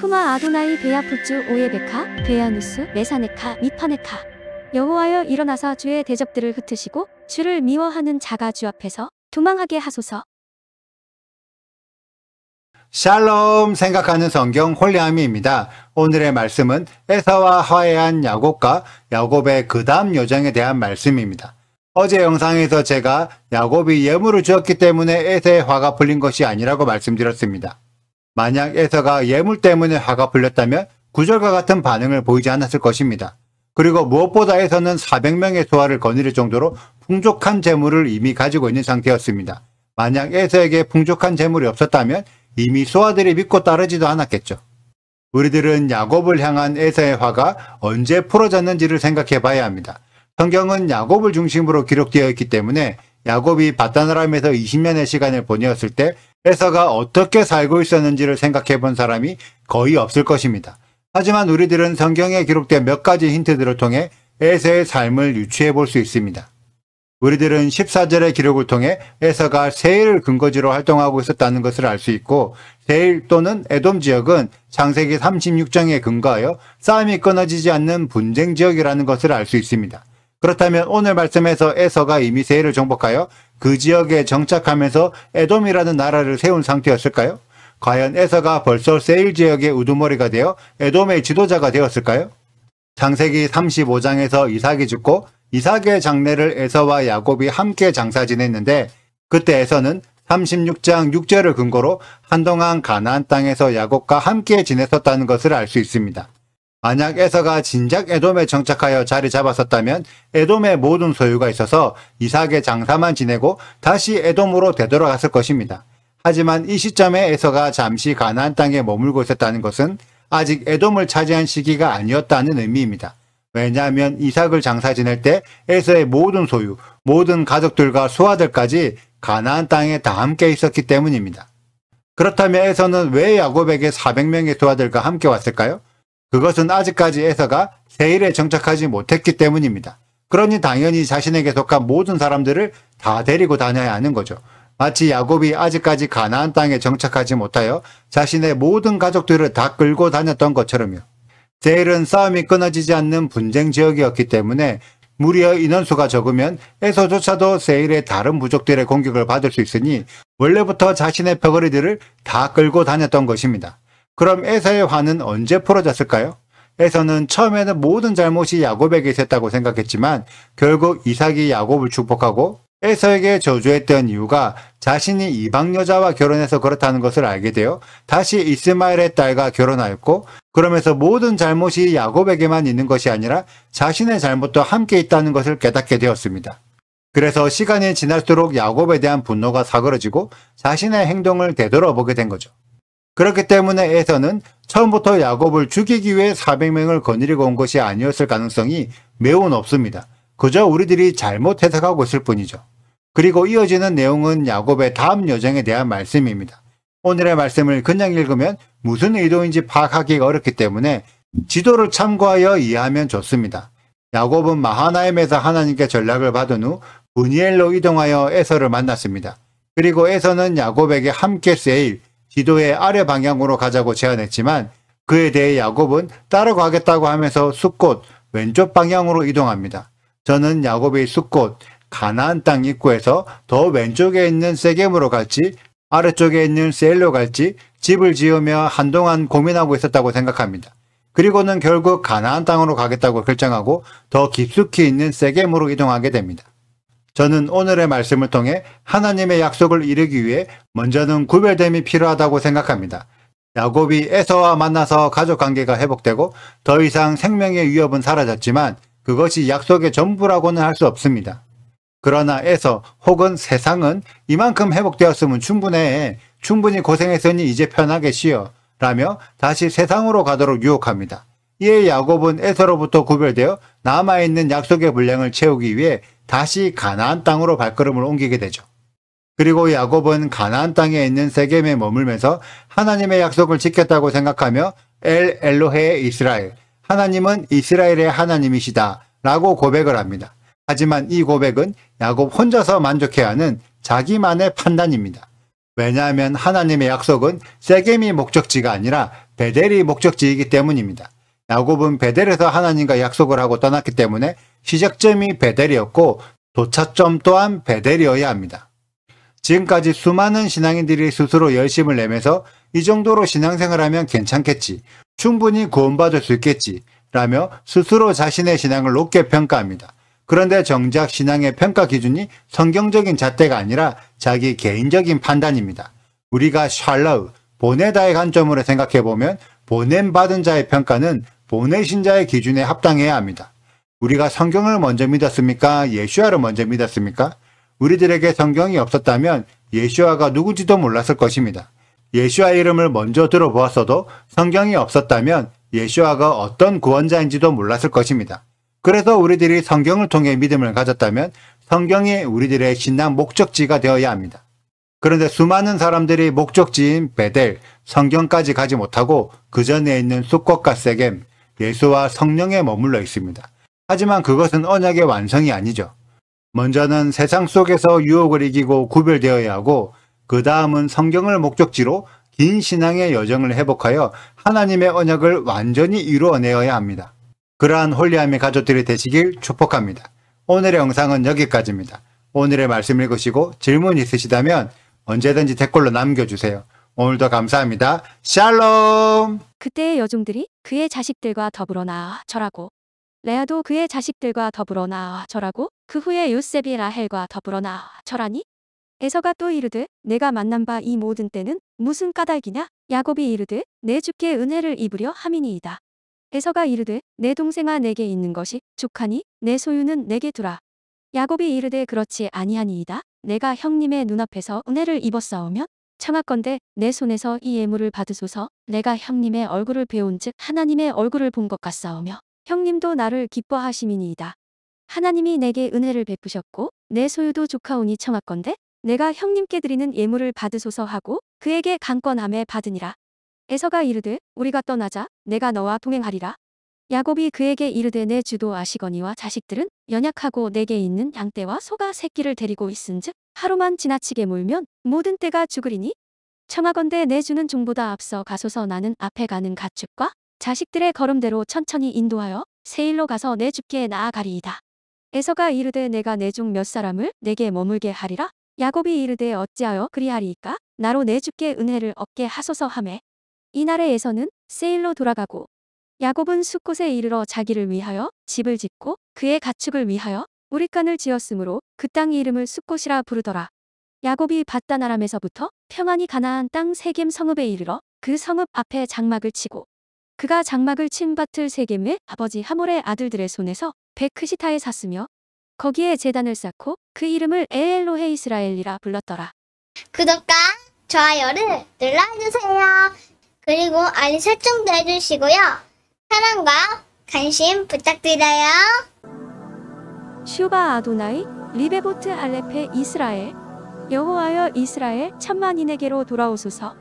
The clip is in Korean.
쿠마 아도나이 베야푸츠 오예베카 베야누스 메사네카 미파네카. 여호와여 일어나사 주의 대적들을 흩으시고 주를 미워하는 자가 주 앞에서 도망하게 하소서. 샬롬 생각하는 성경 홀리아미입니다. 오늘의 말씀은 에서와 화해한 야곱과 야곱의 그 다음 여정에 대한 말씀입니다. 어제 영상에서 제가 야곱이 예물을 주었기 때문에 에서의 화가 풀린 것이 아니라고 말씀드렸습니다. 만약 에서가 예물 때문에 화가 풀렸다면 구절과 같은 반응을 보이지 않았을 것입니다. 그리고 무엇보다 에서는 400명의 소아를 거느릴 정도로 풍족한 재물을 이미 가지고 있는 상태였습니다. 만약 에서에게 풍족한 재물이 없었다면 이미 소아들이 믿고 따르지도 않았겠죠. 우리들은 야곱을 향한 에서의 화가 언제 풀어졌는지를 생각해 봐야 합니다. 성경은 야곱을 중심으로 기록되어 있기 때문에 야곱이 밧단아람에서 20년의 시간을 보내었을 때 에서가 어떻게 살고 있었는지를 생각해 본 사람이 거의 없을 것입니다. 하지만 우리들은 성경에 기록된 몇 가지 힌트들을 통해 에서의 삶을 유추해 볼 수 있습니다. 우리들은 14절의 기록을 통해 에서가 세일을 근거지로 활동하고 있었다는 것을 알 수 있고, 세일 또는 에돔 지역은 창세기 36장에 근거하여 싸움이 끊어지지 않는 분쟁 지역이라는 것을 알 수 있습니다. 그렇다면 오늘 말씀에서 에서가 이미 세일을 정복하여 그 지역에 정착하면서 에돔이라는 나라를 세운 상태였을까요? 과연 에서가 벌써 세일 지역의 우두머리가 되어 에돔의 지도자가 되었을까요? 창세기 35장에서 이삭이 죽고 이삭의 장례를 에서와 야곱이 함께 장사 지냈는데, 그때 에서는 36장 6절을 근거로 한동안 가나안 땅에서 야곱과 함께 지냈었다는 것을 알 수 있습니다. 만약 에서가 진작 에돔에 정착하여 자리 잡았었다면 에돔의 모든 소유가 있어서 이삭의 장사만 지내고 다시 에돔으로 되돌아갔을 것입니다. 하지만 이 시점에 에서가 잠시 가나안 땅에 머물고 있었다는 것은 아직 에돔을 차지한 시기가 아니었다는 의미입니다. 왜냐하면 이삭을 장사 지낼 때 에서의 모든 소유, 모든 가족들과 소아들까지 가나안 땅에 다 함께 있었기 때문입니다. 그렇다면 에서는 왜 야곱에게 400명의 소아들과 함께 왔을까요? 그것은 아직까지 에서가 세일에 정착하지 못했기 때문입니다. 그러니 당연히 자신에게 속한 모든 사람들을 다 데리고 다녀야 하는 거죠. 마치 야곱이 아직까지 가나안 땅에 정착하지 못하여 자신의 모든 가족들을 다 끌고 다녔던 것처럼요. 세일은 싸움이 끊어지지 않는 분쟁 지역이었기 때문에 무리의 인원수가 적으면 에서조차도 세일의 다른 부족들의 공격을 받을 수 있으니 원래부터 자신의 벼거리들을 다 끌고 다녔던 것입니다. 그럼 에서의 화는 언제 풀어졌을까요? 에서는 처음에는 모든 잘못이 야곱에게 있었다고 생각했지만 결국 이삭이 야곱을 축복하고 에서에게 저주했던 이유가 자신이 이방 여자와 결혼해서 그렇다는 것을 알게 되어 다시 이스마엘의 딸과 결혼하였고, 그러면서 모든 잘못이 야곱에게만 있는 것이 아니라 자신의 잘못도 함께 있다는 것을 깨닫게 되었습니다. 그래서 시간이 지날수록 야곱에 대한 분노가 사그러지고 자신의 행동을 되돌아보게 된 거죠. 그렇기 때문에 에서는 처음부터 야곱을 죽이기 위해 400명을 거느리고 온 것이 아니었을 가능성이 매우 높습니다. 그저 우리들이 잘못 해석하고 있을 뿐이죠. 그리고 이어지는 내용은 야곱의 다음 여정에 대한 말씀입니다. 오늘의 말씀을 그냥 읽으면 무슨 의도인지 파악하기가 어렵기 때문에 지도를 참고하여 이해하면 좋습니다. 야곱은 마하나임에서 하나님께 전락을 받은 후 브니엘로 이동하여 에서를 만났습니다. 그리고 에서는 야곱에게 함께 세일, 지도의 아래 방향으로 가자고 제안했지만 그에 대해 야곱은 따라가겠다고 하면서 숫곳, 왼쪽 방향으로 이동합니다. 저는 야곱이 숫곳, 가나안 땅 입구에서 더 왼쪽에 있는 세겜으로 갈지 아래쪽에 있는 세일로 갈지 집을 지으며 한동안 고민하고 있었다고 생각합니다. 그리고는 결국 가나안 땅으로 가겠다고 결정하고 더 깊숙이 있는 세겜으로 이동하게 됩니다. 저는 오늘의 말씀을 통해 하나님의 약속을 이루기 위해 먼저는 구별됨이 필요하다고 생각합니다. 야곱이 에서와 만나서 가족관계가 회복되고 더 이상 생명의 위협은 사라졌지만 그것이 약속의 전부라고는 할 수 없습니다. 그러나 에서 혹은 세상은 이만큼 회복되었으면 충분해, 충분히 고생했으니 이제 편하게 쉬어 라며 다시 세상으로 가도록 유혹합니다. 이에 야곱은 에서로부터 구별되어 남아있는 약속의 분량을 채우기 위해 다시 가나안 땅으로 발걸음을 옮기게 되죠. 그리고 야곱은 가나안 땅에 있는 세겜에 머물면서 하나님의 약속을 지켰다고 생각하며 엘 엘로헤 이스라엘, 하나님은 이스라엘의 하나님이시다 라고 고백을 합니다. 하지만 이 고백은 야곱 혼자서 만족해야 하는 자기만의 판단입니다. 왜냐하면 하나님의 약속은 세겜이 목적지가 아니라 베델이 목적지이기 때문입니다. 야곱은 베델에서 하나님과 약속을 하고 떠났기 때문에 시작점이 베델이었고 도착점 또한 베델이어야 합니다. 지금까지 수많은 신앙인들이 스스로 열심을 내면서 이 정도로 신앙생활하면 괜찮겠지, 충분히 구원받을 수 있겠지 라며 스스로 자신의 신앙을 높게 평가합니다. 그런데 정작 신앙의 평가 기준이 성경적인 잣대가 아니라 자기 개인적인 판단입니다. 우리가 샬라우, 보내다의 관점으로 생각해보면 보냄받은 자의 평가는 보내신 자의 기준에 합당해야 합니다. 우리가 성경을 먼저 믿었습니까? 예수아를 먼저 믿었습니까? 우리들에게 성경이 없었다면 예수아가 누구지도 몰랐을 것입니다. 예수아 이름을 먼저 들어보았어도 성경이 없었다면 예수아가 어떤 구원자인지도 몰랐을 것입니다. 그래서 우리들이 성경을 통해 믿음을 가졌다면 성경이 우리들의 신앙 목적지가 되어야 합니다. 그런데 수많은 사람들이 목적지인 베델, 성경까지 가지 못하고 그 전에 있는 숫꽃과 세겜, 예수와 성령에 머물러 있습니다. 하지만 그것은 언약의 완성이 아니죠. 먼저는 세상 속에서 유혹을 이기고 구별되어야 하고 그 다음은 성경을 목적지로 긴 신앙의 여정을 회복하여 하나님의 언약을 완전히 이루어내어야 합니다. 그러한 홀리함의 가족들이 되시길 축복합니다. 오늘의 영상은 여기까지입니다. 오늘의 말씀 읽으시고 질문 있으시다면 언제든지 댓글로 남겨주세요. 오늘도 감사합니다. 샬롬! 그때의 여종들이 그의 자식들과 더불어 나아 절하고 레아도 그의 자식들과 더불어 나아 절하고 그 후에 요셉이 라헬과 더불어 나아 절하니 에서가 또 이르되 내가 만난 바 이 모든 때는 무슨 까닭이냐? 야곱이 이르되 내 주께 은혜를 입으려 함이니이다. 에서가 이르되 내 동생아 내게 있는 것이 족하니 내 소유는 내게 두라. 야곱이 이르되 그렇지 아니하니이다. 내가 형님의 눈앞에서 은혜를 입었사오면 청하건대 내 손에서 이 예물을 받으소서. 내가 형님의 얼굴을 배운즉 하나님의 얼굴을 본 것 같사오며 형님도 나를 기뻐하심이니이다. 하나님이 내게 은혜를 베푸셨고 내 소유도 족하오니 청하건대 내가 형님께 드리는 예물을 받으소서 하고 그에게 강권함에 받으니라. 에서가 이르되 우리가 떠나자. 내가 너와 동행하리라. 야곱이 그에게 이르되 내 주도 아시거니와 자식들은 연약하고 내게 있는 양떼와 소가 새끼를 데리고 있은즉 하루만 지나치게 몰면 모든 떼가 죽으리니 청하건대 내 주는 종보다 앞서 가소서. 나는 앞에 가는 가축과 자식들의 걸음대로 천천히 인도하여 세일로 가서 내 주께 나아가리이다. 에서가 이르되 내가 내 종 몇 사람을 내게 머물게 하리라. 야곱이 이르되 어찌하여 그리하리이까? 나로 내 주께 은혜를 얻게 하소서 하매 이날에 에서는 세일로 돌아가고 야곱은 숫곳에 이르러 자기를 위하여 집을 짓고 그의 가축을 위하여 우릿간을 지었으므로 그 땅 이름을 숫곳이라 부르더라. 야곱이 밧단 아람에서부터 평안히 가나안 땅 세겜 성읍에 이르러 그 성읍 앞에 장막을 치고 그가 장막을 친 밭을 세겜의 아버지 하몰의 아들들의 손에서 베크시타에 샀으며 거기에 제단을 쌓고 그 이름을 에엘로헤 이스라엘이라 불렀더라. 구독과 좋아요를 눌러주세요. 그리고 알림 설정도 해주시고요. 사랑과 관심 부탁드려요. 슈바 아도나이 리베보트 알레페 이스라엘 여호와여 이스라엘 천만인에게로 돌아오소서.